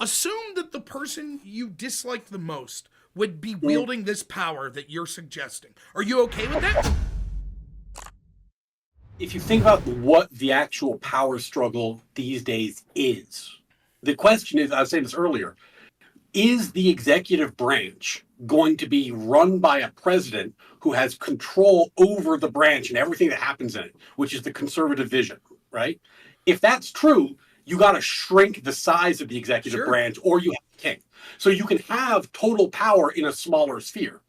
Assume that the person you dislike the most would be wielding this power that you're suggesting. Are you okay with that? If you think about what the actual power struggle these days is, the question is, I was saying this earlier, is the executive branch going to be run by a president who has control over the branch and everything that happens in it, which is the conservative vision, right? If that's true, you got to shrink the size of the executive branch, or you have a king. So you can have total power in a smaller sphere.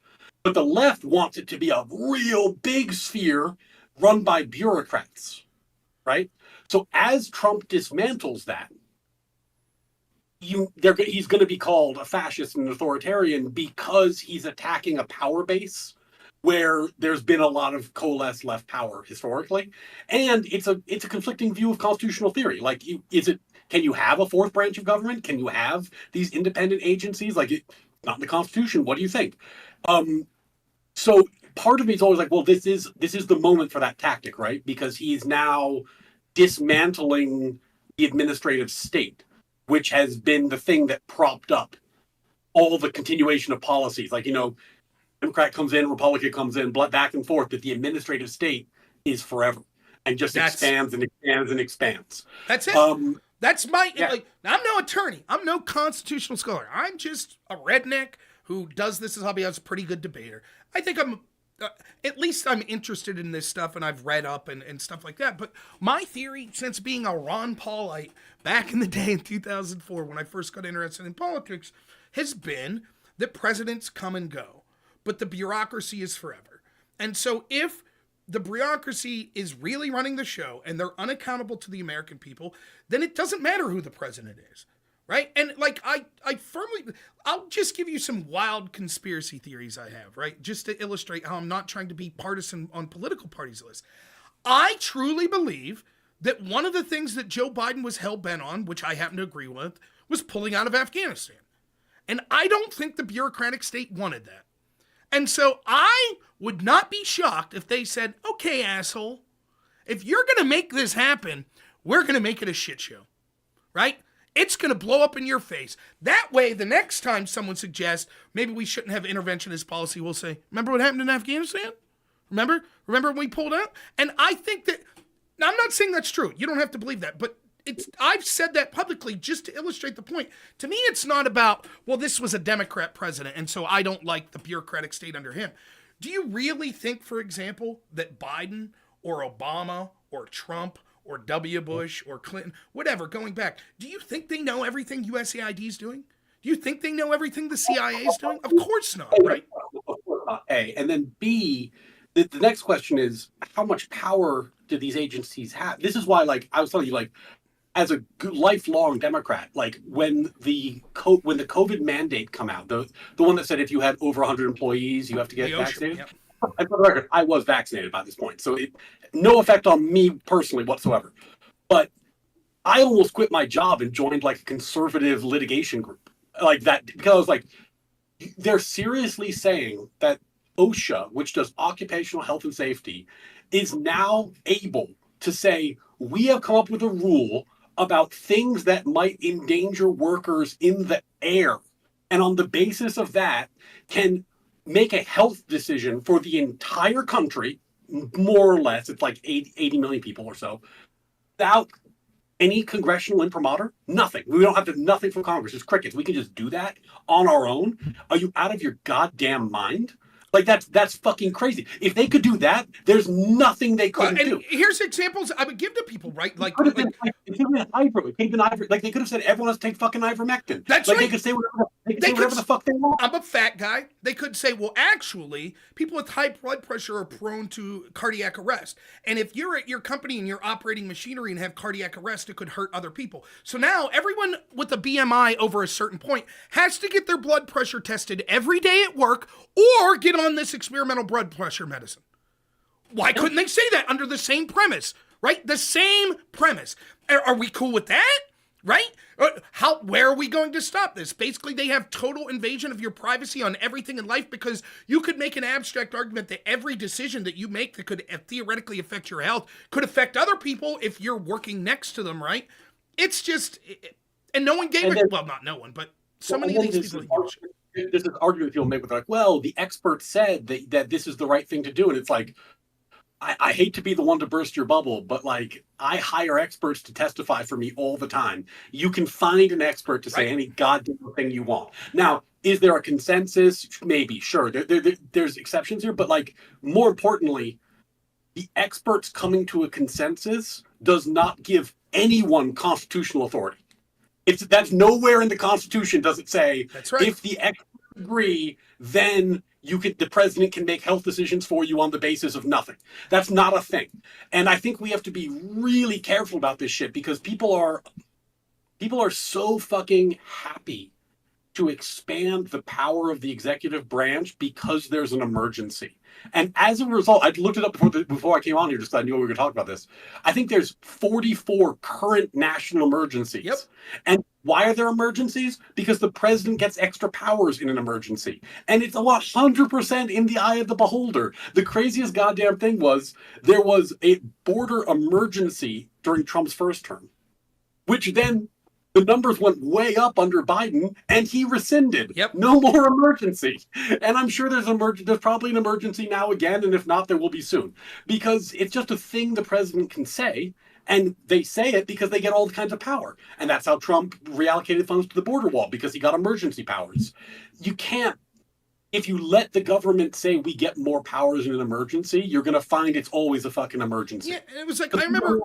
But the left wants it to be a real big sphere run by bureaucrats, right? So as Trump dismantles that, he's going to be called a fascist and authoritarian because he's attacking a power base where there's been a lot of coalesced left power historically, and it's a conflicting view of constitutional theory. Like, can you have a fourth branch of government? Can you have these independent agencies? Not in the Constitution. What do you think? So part of me is always like, well, this is the moment for that tactic, right? Because he's now dismantling the administrative state, which has been the thing that propped up all the continuation of policies. Democrat comes in, Republican comes in, back and forth, but the administrative state is forever and just expands and expands and expands. That's it. That's my, I'm no attorney. I'm no constitutional scholar. I'm just a redneck who does this as a hobby. I was a pretty good debater. I think at least I'm interested in this stuff, and I've read up and stuff like that. But my theory, since being a Ron Paulite back in the day in 2004, when I first got interested in politics, has been that presidents come and go, but the bureaucracy is forever. And so if the bureaucracy is really running the show and they're unaccountable to the American people, then it doesn't matter who the president is. Right? And I'll just give you some wild conspiracy theories I have, right? Just to illustrate how I'm not trying to be partisan on political parties' lists. I truly believe that one of the things that Joe Biden was hell-bent on, which I happen to agree with, was pulling out of Afghanistan. And I don't think the bureaucratic state wanted that. And so I would not be shocked if they said, okay, asshole, if you're going to make this happen, we're going to make it a shit show, right? It's going to blow up in your face. That way, the next time someone suggests maybe we shouldn't have interventionist policy, we'll say, remember what happened in Afghanistan? Remember when we pulled out? And I think that, now I'm not saying that's true. You don't have to believe that. But I've said that publicly just to illustrate the point. To me, it's not about, well, this was a Democrat president, and so I don't like the bureaucratic state under him. Do you really think, for example, that Biden or Obama or Trump or W. Bush or Clinton, whatever, going back, do you think they know everything USAID is doing? Do you think they know everything the CIA is doing? Of course not, right? A. And then B, the next question is, how much power do these agencies have? This is why, I was telling you, as a lifelong Democrat, when the COVID mandate come out, the one that said if you had over 100 employees, you have to get vaccinated. Yep. And for the record, I was vaccinated by this point, so no effect on me personally whatsoever. But I almost quit my job and joined a conservative litigation group like that, because they're seriously saying that OSHA, which does occupational health and safety, is now able to say, we have come up with a rule about things that might endanger workers in the air. And on the basis of that, can make a health decision for the entire country, more or less, it's 80 million people or so, without any congressional imprimatur, nothing. We don't have to, nothing from Congress. It's crickets. We can just do that on our own. Are you out of your goddamn mind? That's fucking crazy. If they could do that, there's nothing they couldn't do. Here's examples I would give to people, right? It could have been Ivor. It could have been Ivor. They could have said everyone has to take fucking ivermectin. That's right. They could say whatever the fuck they want. I'm a fat guy. They could say, well, actually, people with high blood pressure are prone to cardiac arrest. And if you're at your company and you're operating machinery and have cardiac arrest, it could hurt other people. So now everyone with a BMI over a certain point has to get their blood pressure tested every day at work or get on this experimental blood pressure medicine. Why couldn't they say that under the same premise, right? The same premise. Are we cool with that? Right? Where are we going to stop this? Basically, they have total invasion of your privacy on everything in life, because you could make an abstract argument that every decision that you make that could theoretically affect your health could affect other people if you're working next to them, right? It's just, And no one gave And it. then, Well, not no one, but so well, many and of then these people didn't give a shit. there's this argument people make with like, well, the experts said that this is the right thing to do, and it's like, I hate to be the one to burst your bubble, but like I hire experts to testify for me all the time. You can find an expert to say Right. any goddamn thing you want. Now, is there a consensus? Maybe, sure. There's exceptions here, but like more importantly, the experts coming to a consensus does not give anyone constitutional authority. That's nowhere in the Constitution does it say That's right. if the experts agree, then the president can make health decisions for you on the basis of nothing. That's not a thing. And I think we have to be really careful about this shit because people are so fucking happy to expand the power of the executive branch because there's an emergency. And as a result, I looked it up before I came on here just so I knew we were going to talk about this. I think there's 44 current national emergencies. Yep. And why are there emergencies? Because the president gets extra powers in an emergency. And it's 100% in the eye of the beholder. The craziest goddamn thing was there was a border emergency during Trump's first term, which then the numbers went way up under Biden, and he rescinded. Yep. No more emergency. And I'm sure there's probably an emergency now again, and if not, there will be soon. Because it's just a thing the president can say, and they say it because they get all kinds of power. And that's how Trump reallocated funds to the border wall, because he got emergency powers. You can't, if you let the government say we get more powers in an emergency, you're going to find it's always a fucking emergency. Yeah, it was like, I remember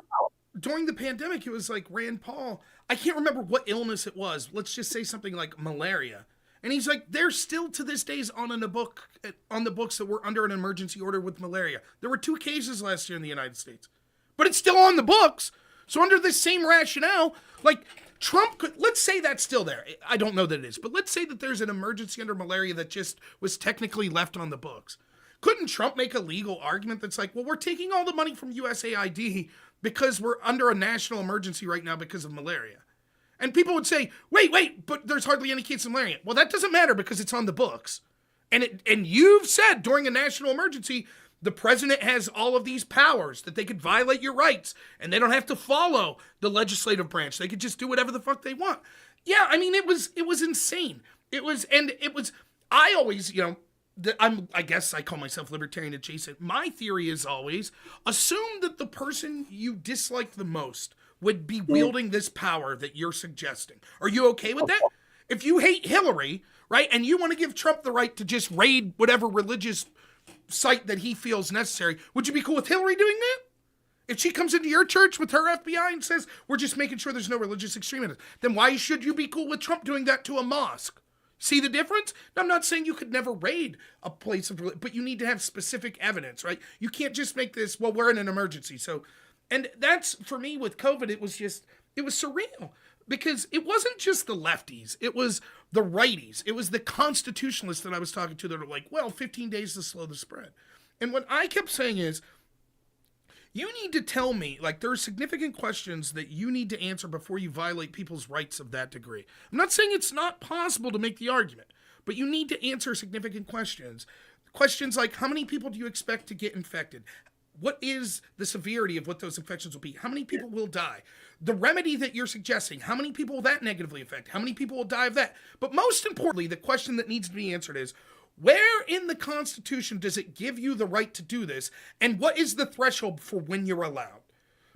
during the pandemic, it was like Rand Paul, I can't remember what illness it was. Let's just say something like malaria. And he's like, they're still to this day on the books that were under an emergency order with malaria. There were 2 cases last year in the United States. But it's still on the books. So under this same rationale, like Trump could, let's say that's still there. I don't know that it is, but let's say that there's an emergency under malaria that just was technically left on the books. Couldn't Trump make a legal argument that's like, well, we're taking all the money from USAID because we're under a national emergency right now because of malaria? And people would say, wait, but there's hardly any cases of malaria. Well, that doesn't matter because it's on the books. And you've said during a national emergency, the president has all of these powers that they could violate your rights and they don't have to follow the legislative branch. They could just do whatever the fuck they want. Yeah, I mean, it was insane. I always, I guess I call myself libertarian adjacent. My theory is always assume that the person you dislike the most would be wielding this power that you're suggesting. Are you okay with that? If you hate Hillary, right, and you want to give Trump the right to just raid whatever religious site that he feels necessary, would you be cool with Hillary doing that? If she comes into your church with her FBI and says, we're just making sure there's no religious extremism, then why should you be cool with Trump doing that to a mosque? See the difference? Now, I'm not saying you could never raid a place of religion, but you need to have specific evidence, right? You can't just make this, well, we're in an emergency. So, and that's, for me, with COVID, it was surreal. Because it wasn't just the lefties. It was the righties. It was the constitutionalists that I was talking to that were like, well, 15 days to slow the spread. And what I kept saying is, you need to tell me, like, there are significant questions that you need to answer before you violate people's rights of that degree. I'm not saying it's not possible to make the argument, but you need to answer significant questions. Questions like, how many people do you expect to get infected? What is the severity of what those infections will be? How many people will die? The remedy that you're suggesting, how many people will that negatively affect? How many people will die of that? But most importantly, the question that needs to be answered is, where in the Constitution does it give you the right to do this? And what is the threshold for when you're allowed?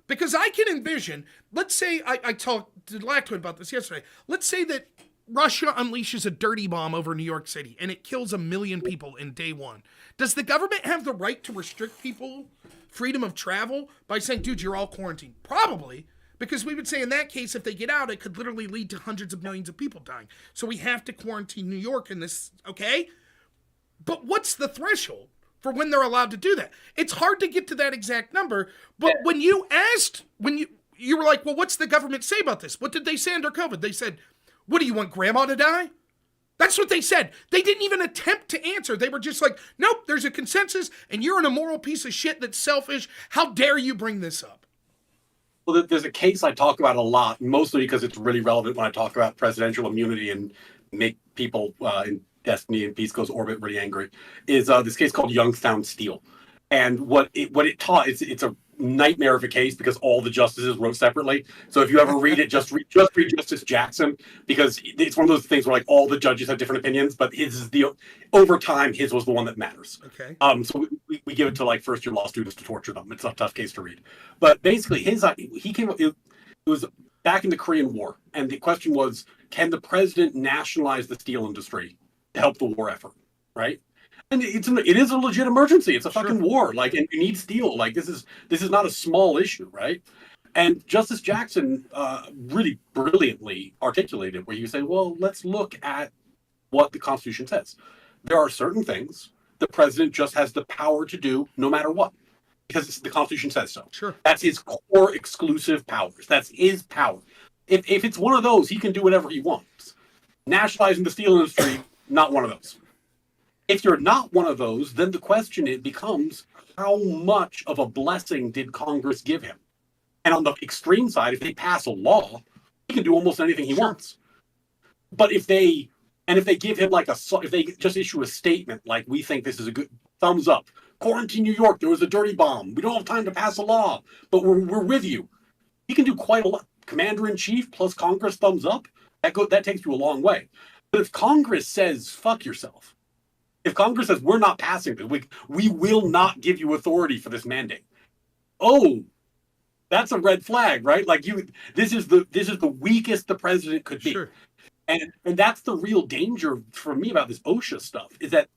Because I can envision, let's say, I talked to Lactoid about this yesterday. Let's say that Russia unleashes a dirty bomb over New York City and it kills 1 million people in day one. Does the government have the right to restrict people freedom of travel by saying, dude, you're all quarantined? Probably. Because we would say in that case, if they get out, it could literally lead to hundreds of millions of people dying. So we have to quarantine New York in this, okay? But what's the threshold for when they're allowed to do that? It's hard to get to that exact number, but when you asked, you were like, well, what's the government say about this? What did they say under COVID? They said, what do you want, grandma to die? That's what they said. They didn't even attempt to answer. They were just like, nope, there's a consensus, and you're an immoral piece of shit that's selfish. How dare you bring this up? Well, there's a case I talk about a lot, mostly because it's really relevant when I talk about presidential immunity and make people in Destiny and Peace Goes Orbit really angry, is this case called Youngstown Steel. And what it taught, it's a nightmare of a case because all the justices wrote separately. So if you ever read it, just read Justice Jackson, because it's one of those things where like all the judges have different opinions, but his is over time his was the one that matters. Okay. So we give it to like first year law students to torture them. It's a tough case to read, but basically it was back in the Korean War, and the question was, can the president nationalize the steel industry to help the war effort, right? And it is a legit emergency. It's a fucking war. Like, and you need steel. Like, this is not a small issue, right? And Justice Jackson really brilliantly articulated where you say, well, let's look at what the Constitution says. There are certain things the president just has the power to do no matter what, because the Constitution says so. Sure. That's his core exclusive powers. That's his power. If it's one of those, he can do whatever he wants. Nationalizing the steel industry, not one of those. If you're not one of those, then the question becomes, how much of a blessing did Congress give him? And on the extreme side, if they pass a law, he can do almost anything he wants. But if they give him if they just issue a statement like, we think this is a good thumbs up, quarantine New York, there was a dirty bomb, we don't have time to pass a law, but we're with you. He can do quite a lot. Commander-in-chief plus Congress thumbs up, that takes you a long way. But if Congress says, fuck yourself, if Congress says, we're not passing this, we will not give you authority for this mandate. Oh, that's a red flag, right? Like this is the weakest the president could be. Sure. And that's the real danger for me about this OSHA stuff, is that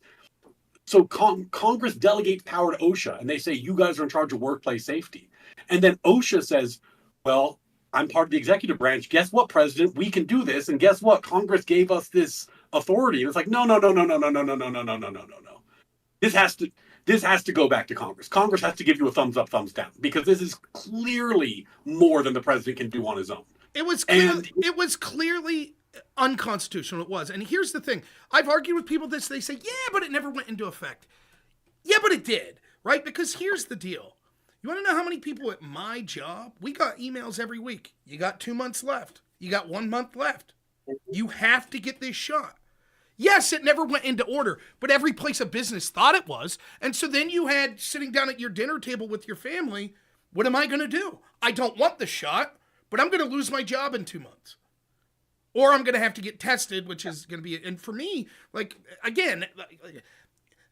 so Congress delegates power to OSHA, and they say, you guys are in charge of workplace safety. And then OSHA says, well, I'm part of the executive branch. Guess what, President? We can do this. And guess what? Congress gave us this authority. And it's like, no. This has to go back to Congress. Congress has to give you a thumbs up, thumbs down, because this is clearly more than the president can do on his own. It was clearly unconstitutional. It was. And here's the thing. I've argued with people this. They say, yeah, but it never went into effect. Yeah, but it did, right? Because here's the deal. You want to know how many people at my job, we got emails every week. You got 2 months left. You got 1 month left. You have to get this shot. Yes, it never went into order, but every place of business thought it was. And so then you had sitting down at your dinner table with your family, what am I going to do? I don't want the shot, but I'm going to lose my job in 2 months. Or I'm going to have to get tested, which is going to be, and for me, like, again,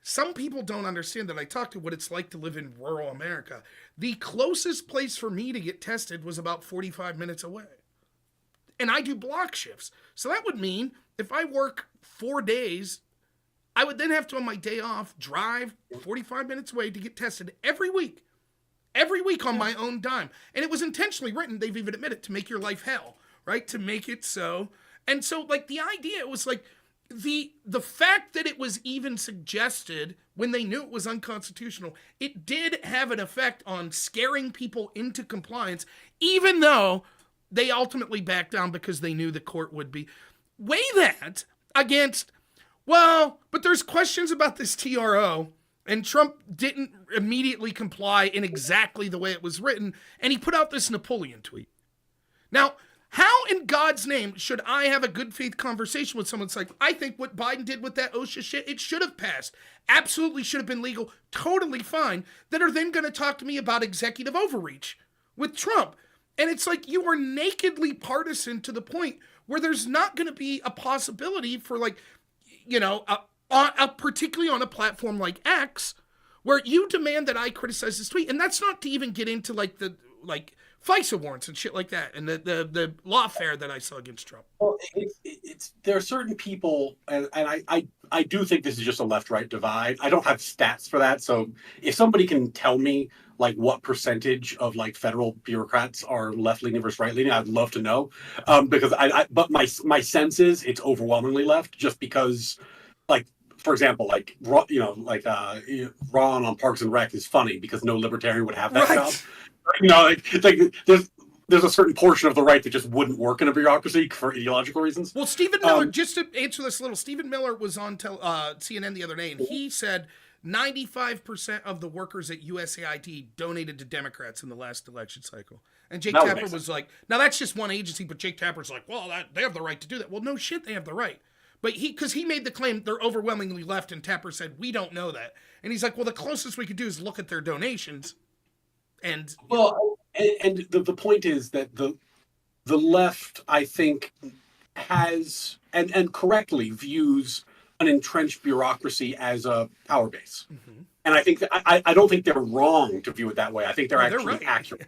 some people don't understand that I talk to what it's like to live in rural America. The closest place for me to get tested was about 45 minutes away. And I do block shifts. So that would mean if I work 4 days, I would then have to, on my day off, drive 45 minutes away to get tested every week. Every week on my own dime. And it was intentionally written, they've even admitted, to make your life hell, right? To make it so. And so, like, the idea was like, the fact that it was even suggested when they knew it was unconstitutional, it did have an effect on scaring people into compliance, even though they ultimately backed down because they knew the court would be. Weigh that against, well, but there's questions about this TRO, and Trump didn't immediately comply in exactly the way it was written, and he put out this Napoleon tweet. Now, how in God's name should I have a good faith conversation with someone that's like, I think what Biden did with that OSHA shit, it should have passed. Absolutely should have been legal. Totally fine. That are then going to talk to me about executive overreach with Trump. And it's like you are nakedly partisan to the point where there's not going to be a possibility for, like, you know, particularly on a platform like X, where you demand that I criticize this tweet. And that's not to even get into like the FISA warrants and shit like that, and the lawfare that I saw against Trump. Well, there are certain people, and I do think this is just a left-right divide. I don't have stats for that, so if somebody can tell me like what percentage of like federal bureaucrats are left-leaning versus right-leaning, I'd love to know. Because but my sense is it's overwhelmingly left, just because, like, for example, like, you know, like Ron on Parks and Rec is funny because no libertarian would have that job. You know, like there's a certain portion of the right that just wouldn't work in a bureaucracy for ideological reasons. Well, Stephen Miller, just to answer this a little, Stephen Miller was on CNN the other day, and he said 95% of the workers at USAID donated to Democrats in the last election cycle. And Jake Tapper was like, now that's just one agency, but Jake Tapper's like, well, they have the right to do that. Well, no shit, they have the right. But because he made the claim they're overwhelmingly left, and Tapper said, we don't know that. And he's like, well, the closest we could do is look at their donations. And Well, and the point is that the left, I think, has and correctly views an entrenched bureaucracy as a power base. Mhm. And I think that I don't think they're wrong to view it that way. I think they're No, they're actually right. accurate.